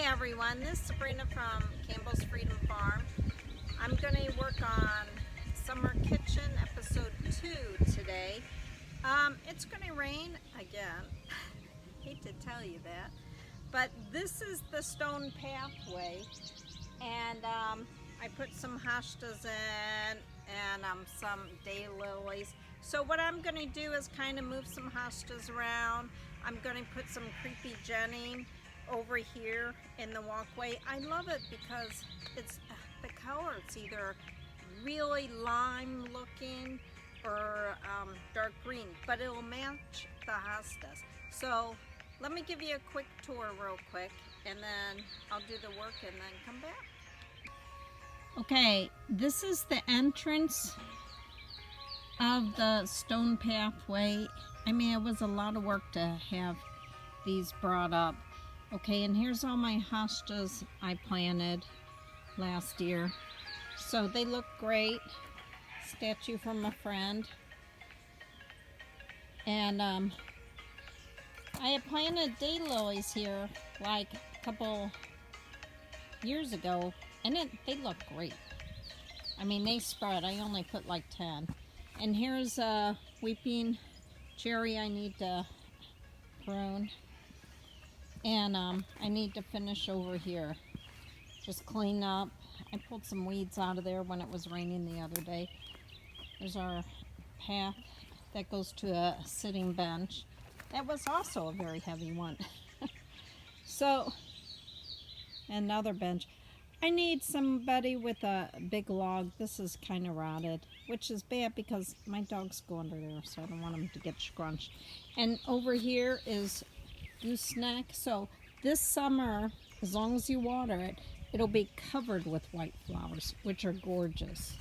everyone, this is Sabrina from Campbell's Freedom Farm. I'm going to work on Summer Kitchen episode 2 today. It's going to rain again. Hate to tell you that, but this is the stone pathway, and I put some hostas in and some daylilies. So what I'm going to do is kind of move some hostas around. I'm going to put some creepy Jenny over here in the walkway. I love it because it's the color. It's either really lime looking or dark green, but it will match the hostas. So let me give you a quick tour real quick, and then I'll do the work and then come back. Okay, this is the entrance of the stone pathway. I mean, it was a lot of work to have these brought up. Okay, and here's all my hostas I planted last year. So they look great. Statue from a friend. And I had planted daylilies here like a couple years ago, and they look great. I mean, they spread. I only put like 10. And here's a weeping cherry I need to prune. And I need to finish over here. Just clean up. I pulled some weeds out of there when it was raining the other day. There's our path that goes to a sitting bench. That was also a very heavy one. So, another bench. I need somebody with a big log. This is kind of rotted, which is bad because my dogs go under there, so I don't want them to get scrunched. And over here is gooseneck. So this summer, as long as you water it, it'll be covered with white flowers, which are gorgeous.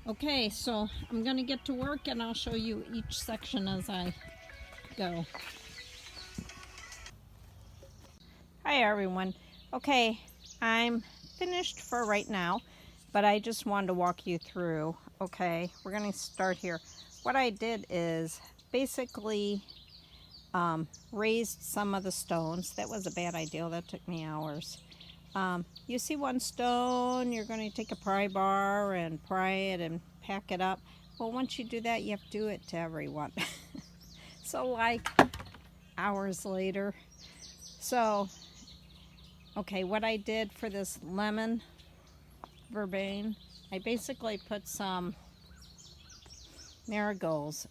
Okay, so I'm going to get to work and I'll show you each section as I go. Hi everyone. Okay, I'm finished for right now, but I just wanted to walk you through. Okay, we're going to start here. What I did is basically raised some of the stones. That was a bad idea. That took me hours. You see one stone, you're going to take a pry bar and pry it and pack it up. Well, once you do that, you have to do it to everyone. So like hours later. So, okay, what I did for this lemon verbena, I basically put some marigolds,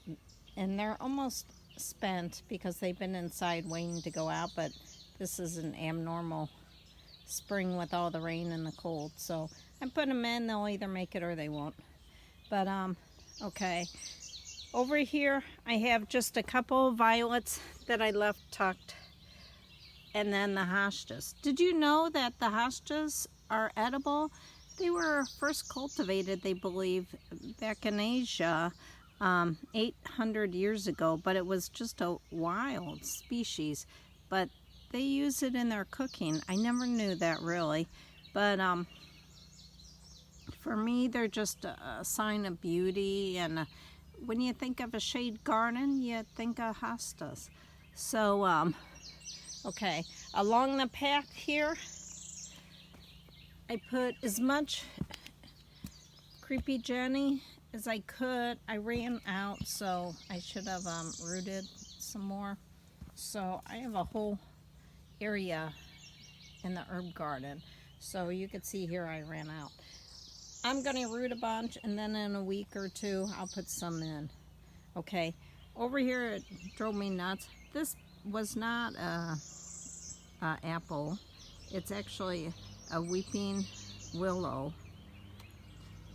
and they're almost spent because they've been inside waiting to go out, but this is an abnormal spring with all the rain and the cold, so I put them in. They'll either make it or they won't. But okay, over here I have just a couple of violets that I left tucked, and then the hostas. Did you know that the hostas are edible? They were first cultivated, they believe, back in Asia 800 years ago, but it was just a wild species, but they use it in their cooking. I never knew that really, but for me they're just a sign of beauty, and when you think of a shade garden, you think of hostas. So okay, along the path here I put as much creepy Jenny as I could. I ran out, so I should have rooted some more. So I have a whole area in the herb garden. So you can see here I ran out. I'm going to root a bunch, and then in a week or two I'll put some in. Okay, over here it drove me nuts. This was not a apple. It's actually a weeping willow.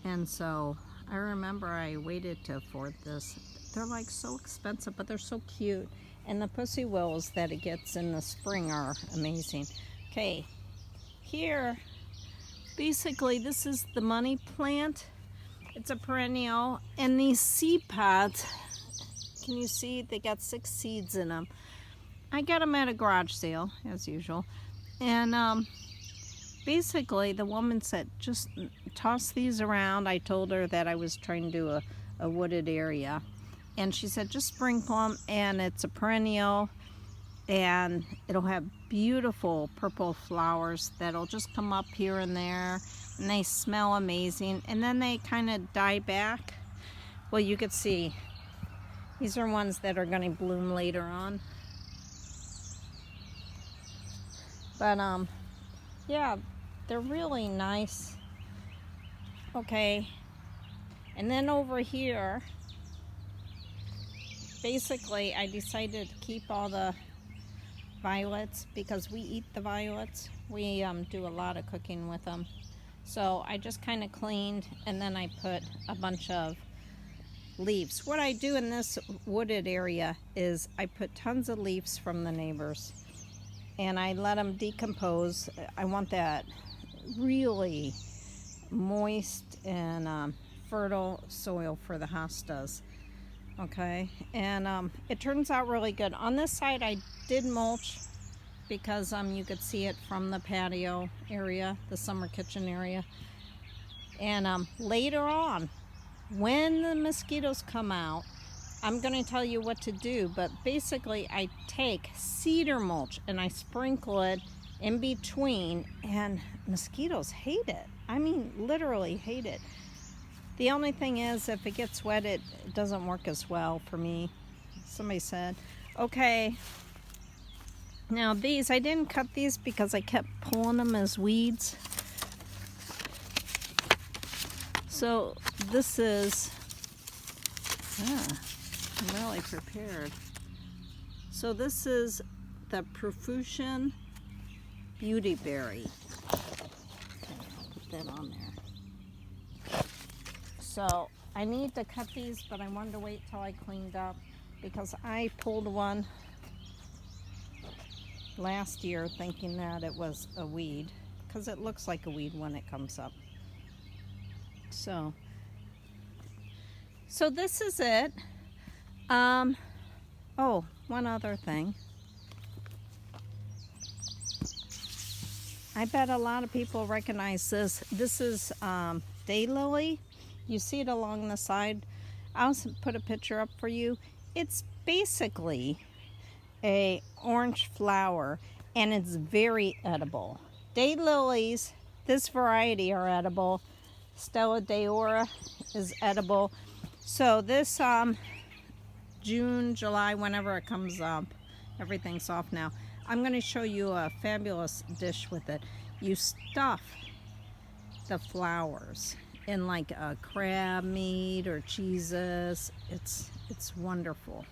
And so I remember I waited to afford this. They're like so expensive, but they're so cute. And the pussy willows that it gets in the spring are amazing. Okay, here, basically this is the money plant. It's a perennial. And these seed pods, can you see? They got 6 seeds in them. I got them at a garage sale, as usual. And basically the woman said, just toss these around. I told her that I was trying to do a wooded area. And she said, just sprinkle them, and it's a perennial. and it'll have beautiful purple flowers that'll just come up here and there, and they smell amazing, and then they kind of die back. Well, you could see these are ones that are going to bloom later on. But yeah, they're really nice. Okay, and then over here, basically I decided to keep all the violets because we eat the violets. We do a lot of cooking with them. So I just kind of cleaned, and then I put a bunch of leaves. What I do in this wooded area is I put tons of leaves from the neighbors, and I let them decompose. I want that really moist and fertile soil for the hostas. Okay, and it turns out really good. On this side I did mulch because you could see it from the patio area, the summer kitchen area. And later on, when the mosquitoes come out, I'm going to tell you what to do, but basically I take cedar mulch and I sprinkle it in between, and mosquitoes hate it. I mean, literally hate it. The only thing is, if it gets wet, it doesn't work as well for me, somebody said. Okay, now these, I didn't cut these because I kept pulling them as weeds. So this is, I'm really prepared. So this is the Profusion Beautyberry. Okay, I'll put that on there. So I need to cut these, but I wanted to wait till I cleaned up because I pulled one last year thinking that it was a weed, because it looks like a weed when it comes up. So this is it. Oh, one other thing. I bet a lot of people recognize this. This is daylily. You see it along the side. I'll put a picture up for you. It's basically a orange flower, and it's very edible. Daylilies, this variety, are edible. Stella deora is edible. So this June, July, whenever it comes up, everything's off now, I'm going to show you a fabulous dish with it. You stuff the flowers in like a crab meat or cheeses. It's wonderful.